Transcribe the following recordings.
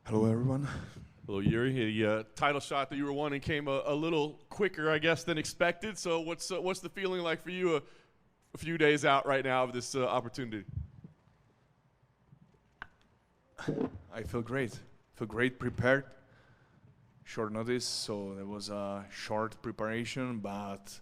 Hello, everyone. Hello, Jiri. The title shot that you were wanting came a little quicker, I guess, than expected. So what's the feeling like for you a few days out right now of this opportunity? I feel great. Feel great, prepared. Short notice, so there was a short preparation, but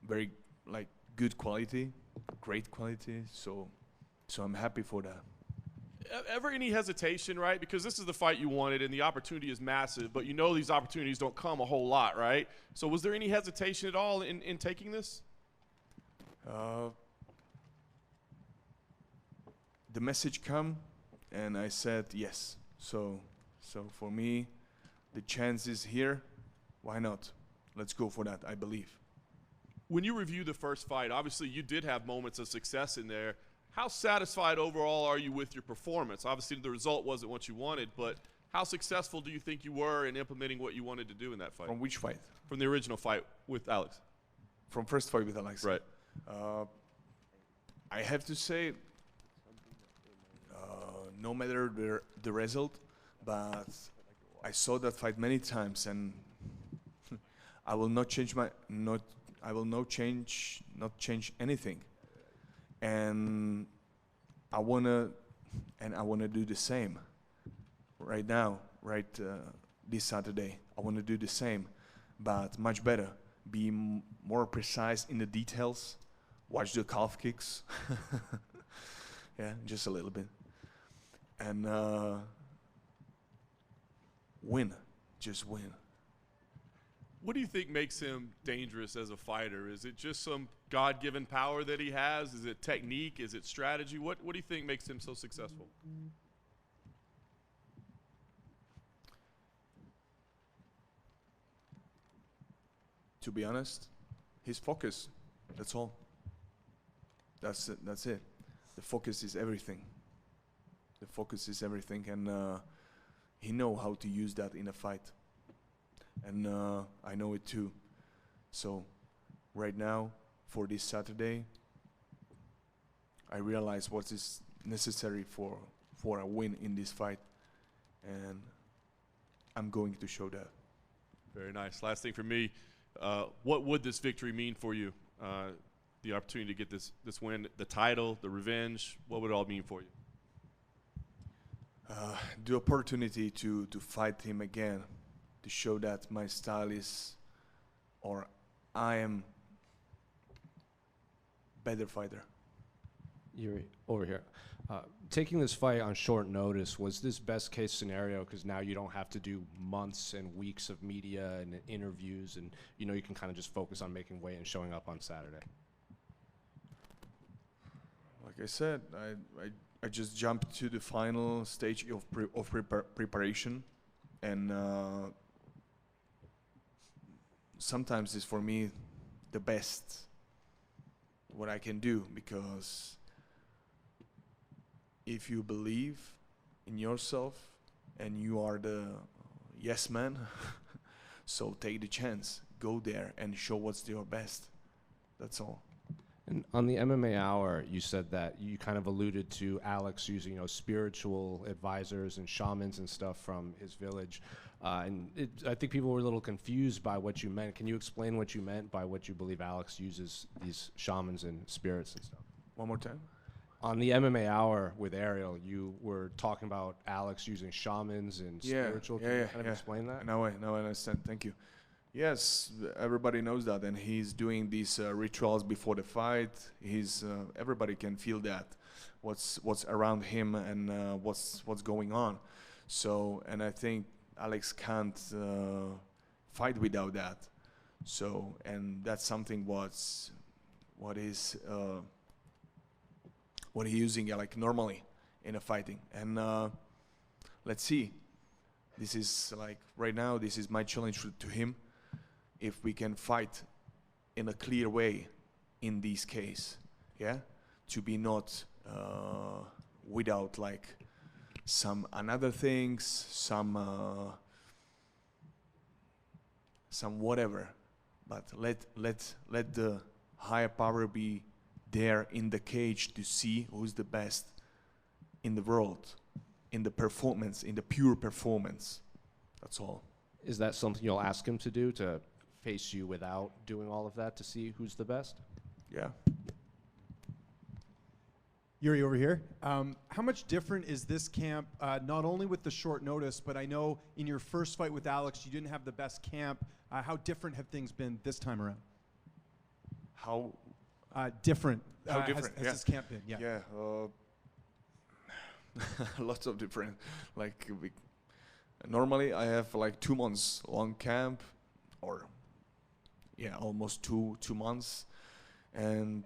very good quality, great quality. So I'm happy for that. Ever any hesitation, right? Because this is the fight you wanted and the opportunity is massive, but you know these opportunities don't come a whole lot, right? So was there any hesitation at all in taking this? The message come, and I said yes. So for me, the chance is here. Why not? Let's go for that, I believe. When you review the first fight, obviously you did have moments of success in there. How satisfied overall are you with your performance? Obviously the result wasn't what you wanted, but how successful do you think you were in implementing what you wanted to do in that fight? From which fight? From the original fight with Alex. From first fight with Alex. Right. I have to say, no matter the result, but I saw that fight many times, and I will not change not change anything. And I wanna do the same right now, this Saturday. I wanna do the same, but much better. Be more precise in the details. Watch the calf kicks. Yeah, just a little bit. And win, just win. What do you think makes him dangerous as a fighter? Is it just some God-given power that he has? Is it technique? Is it strategy? What do you think makes him so successful? To be honest, his focus. That's all. That's it. That's it. The focus is everything. The focus is everything, and he know how to use that in a fight. And I know it too. So right now, for this Saturday, I realize what is necessary for a win in this fight, and I'm going to show that. Very nice. Last thing for me, what would this victory mean for you? The opportunity to get this win, the title, the revenge, what would it all mean for you? The opportunity to fight him again, to show that my style is, or I am better fighter. You're over here. Taking this fight on short notice, was this best case scenario because now you don't have to do months and weeks of media and interviews, and you can kind of just focus on making weight and showing up on Saturday? Like I said, I just jumped to the final stage of preparation, and sometimes it's for me the best what I can do, because if you believe in yourself and you are the yes man, so take the chance, go there and show what's your best. That's all. And on the MMA Hour, you said that you kind of alluded to Alex using, spiritual advisors and shamans and stuff from his village. I think people were a little confused by what you meant. Can you explain what you meant by what you believe Alex uses these shamans and spirits and stuff? One more time. On the MMA Hour with Ariel, you were talking about Alex using shamans and spiritual. Can you kind of explain that? Now I understand. Thank you. Yes, everybody knows that, and he's doing these rituals before the fight. Everybody can feel that, what's around him and what's going on. So, and I think Alex can't fight without that. So, and that's something what he's using like normally in a fighting. And let's see. This is like right now. This is my challenge to him. If we can fight in a clear way in this case, yeah, to be not without like some another things, some whatever, but let the higher power be there in the cage to see who's the best in the world. in the performance, in the pure performance. That's all. Is that something you'll ask him to do, to face you without doing all of that to see who's the best? Yeah. Jiri, over here. How much different is this camp, not only with the short notice, but I know in your first fight with Alex, you didn't have the best camp. How different have things been this time around? How Different. How different, has yeah. this camp been? Yeah. Yeah, lots of different. Like normally, I have like 2 months long camp, or almost two months, and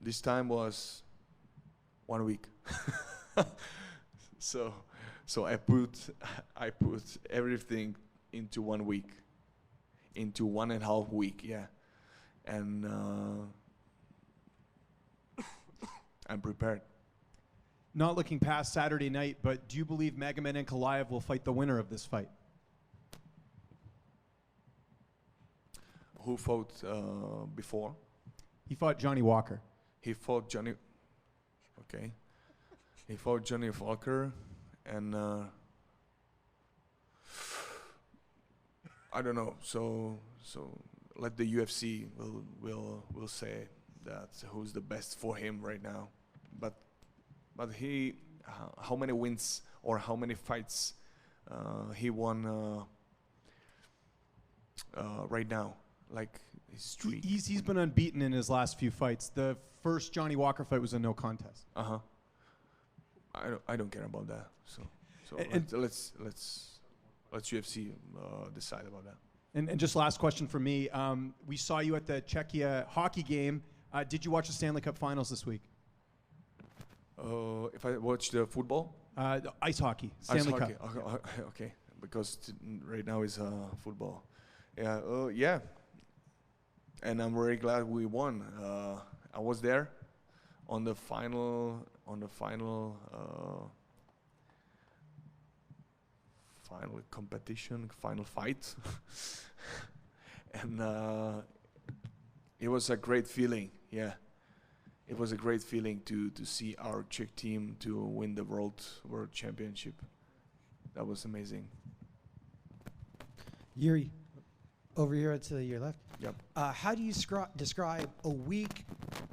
this time was 1 week. so I put everything into 1 week, into 1.5 week. Yeah, and I'm prepared. Not looking past Saturday night, but do you believe Magomed Ankalaev will fight the winner of this fight? Who fought before? He fought Johnny Walker. He fought Johnny. Okay. He fought Johnny Walker, and I don't know. So let the UFC will say that who's the best for him right now. But he, how many wins or how many fights he won right now? Like his streak. He's been unbeaten in his last few fights. The first Johnny Walker fight was a no contest. I don't care about that. So And- let's UFC decide about that. And just last question from me. We saw you at the Czechia hockey game. Did you watch the Stanley Cup finals this week? If I watch the football, The ice hockey, Stanley ice Cup. hockey. Okay, because right now is football. Yeah, yeah. And I'm very glad we won. I was there on the final competition, final fight, and it was a great feeling. Yeah, it was a great feeling to see our Czech team to win the world championship. That was amazing. Jiri, over here to your left. Yep. How do you describe a week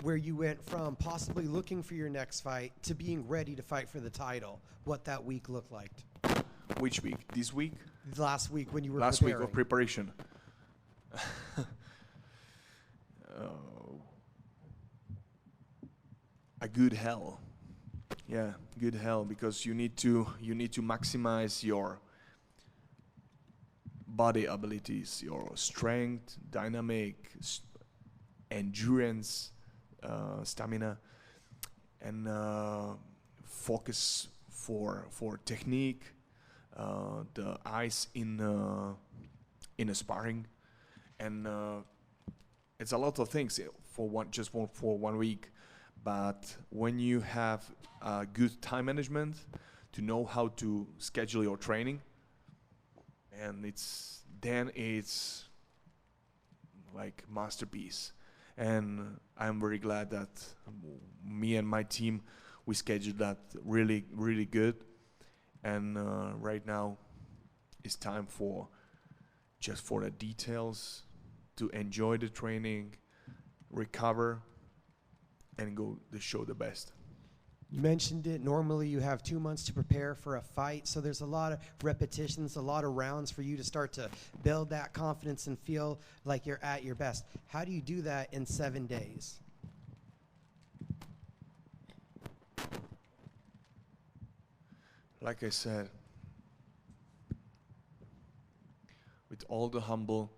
where you went from possibly looking for your next fight to being ready to fight for the title? What that week looked like? Which week? This week? Last week when you were Last preparing. week of preparation. A good hell. Yeah, good hell, because you need to maximize your body abilities, your strength, dynamic, endurance, stamina, and focus for technique, the eyes in a sparring, and it's a lot of things for one week. But when you have good time management, to know how to schedule your training, and it's like masterpiece. And I'm very glad that me and my team, we scheduled that really, really good. And right now it's time for the details, to enjoy the training, recover, and go to show the best. You mentioned it. Normally you have 2 months to prepare for a fight, so there's a lot of repetitions, a lot of rounds for you to start to build that confidence and feel like you're at your best. How do you do that in 7 days? Like I said, with all the humble,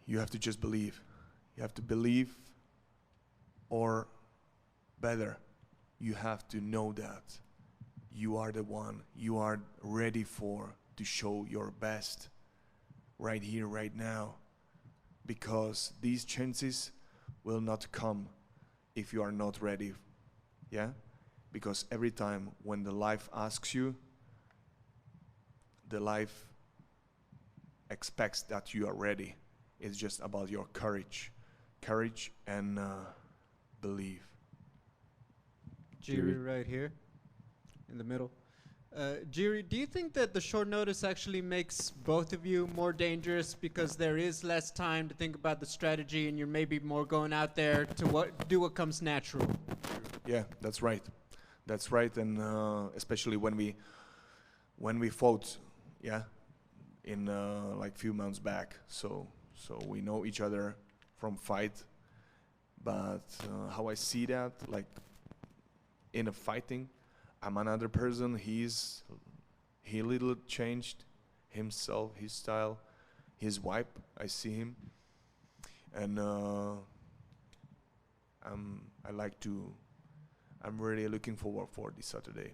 you have to just believe. You have to believe, or better, you have to know that you are the one, you are ready to show your best right here, right now, because these chances will not come if you are not ready. Yeah? Because every time when the life asks you, the life expects that you are ready. It's just about your courage and believe. Jiri right here, in the middle. Jiri, do you think that the short notice actually makes both of you more dangerous because there is less time to think about the strategy and you're maybe more going out there to do what comes natural? Yeah, that's right. That's right, and especially when we fought, yeah, in like few months back. So we know each other from fight, but how I see that, like in a fighting, I'm another person. He little changed himself, his style, his vibe. I see him, and I'm really looking forward for this Saturday.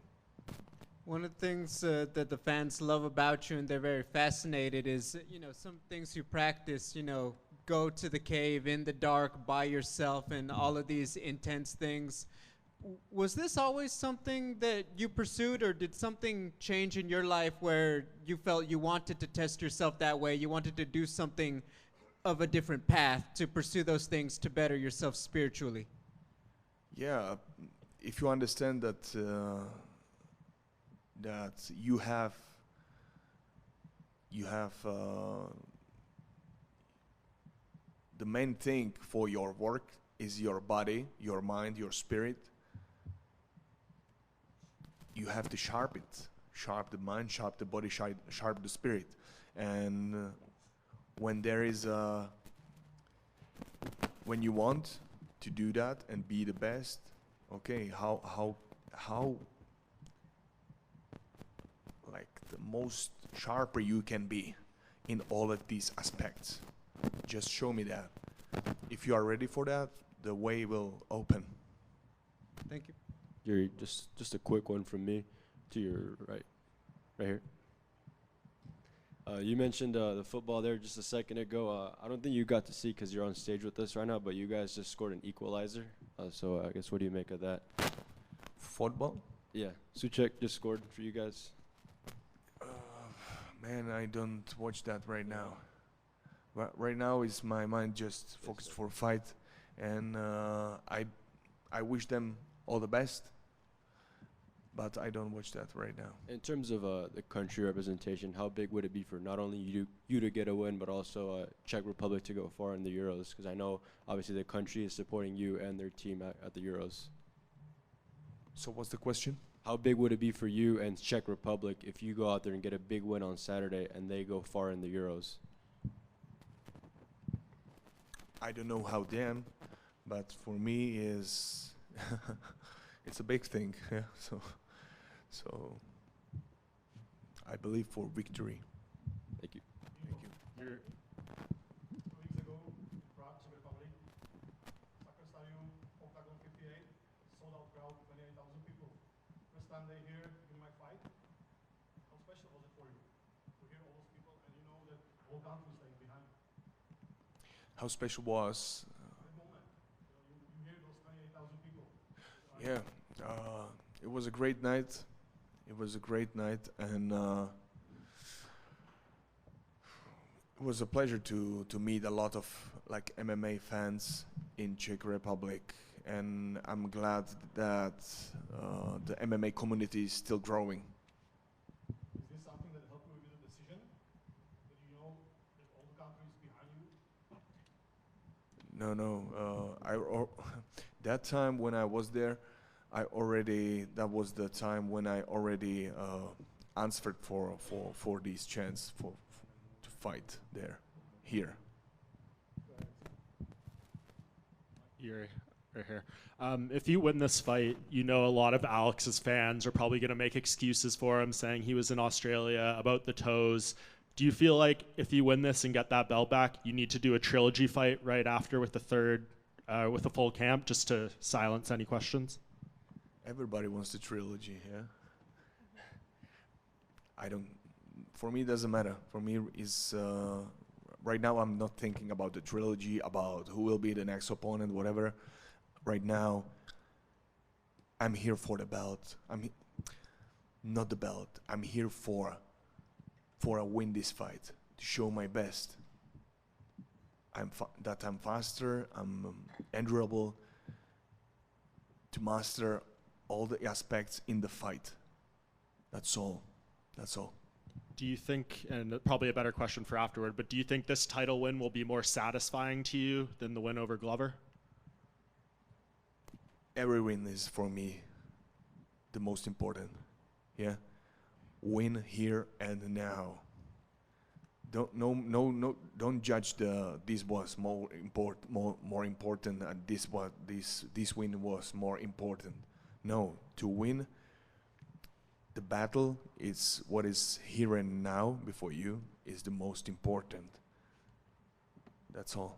One of the things that the fans love about you and they're very fascinated is, some things you practice, go to the cave in the dark by yourself and all of these intense things. Was this always something that you pursued, or did something change in your life where you felt you wanted to test yourself that way? You wanted to do something of a different path to pursue those things to better yourself spiritually? Yeah, if you understand that that you have the main thing for your work is your body, your mind, your spirit. You have to sharp it, sharp the mind, sharp the body, sharp the spirit. And when you want to do that and be the best, okay, how like the most sharper you can be in all of these aspects. Just show me that. If you are ready for that, the way will open. Thank you. Jiri, just a quick one from me to your right here. You mentioned the football there just a second ago. I don't think you got to see because you're on stage with us right now, but you guys just scored an equalizer. So I guess what do you make of that? Football? Yeah, Suchek just scored for you guys. Man, I don't watch that right now. Right now is my mind just focused for fight, and I wish them all the best. But I don't watch that right now. In terms of the country representation, how big would it be for not only you to get a win, but also Czech Republic to go far in the Euros? Because I know obviously the country is supporting you and their team at the Euros. So what's the question? How big would it be for you and Czech Republic if you go out there and get a big win on Saturday and they go far in the Euros? I don't know how them, but for me is it's a big thing. Yeah. So I believe for victory. Thank you. Thank you. 2 weeks ago, Prague, Czech Republic, soccer stadium, Octagon 58, sold out crowd, 28,000 people. First time they hear in my fight. How special was it for you to hear all those people and you know that the whole country is staying behind? How special was? That moment, you hear those 28,000 people. Yeah, it was a great night. It was a great night, and it was a pleasure to meet a lot of like MMA fans in Czech Republic, and I'm glad that the MMA community is still growing. Is this something that helped you with the decision? That you know that all the country is behind you? No. That time when I was there, that was the time when I already answered for this chance to fight here. Jiri, right here. If you win this fight, a lot of Alex's fans are probably going to make excuses for him, saying he was in Australia, about the toes. Do you feel like if you win this and get that belt back, you need to do a trilogy fight right after with the full camp, just to silence any questions? Everybody wants the trilogy, yeah. For me, it doesn't matter. For me, right now I'm not thinking about the trilogy, about who will be the next opponent, whatever. Right now, I'm here for the belt. Not the belt. I'm here for a win this fight, to show my best. I'm faster, I'm endurable, to master all the aspects in the fight. That's all. That's all. Do you think, and probably a better question for afterward, but do you think this title win will be more satisfying to you than the win over Glover? Every win is for me the most important. Yeah, win here and now. Don't judge this was more important and this win was more important. No, to win the battle is what is here and now before you is the most important. That's all.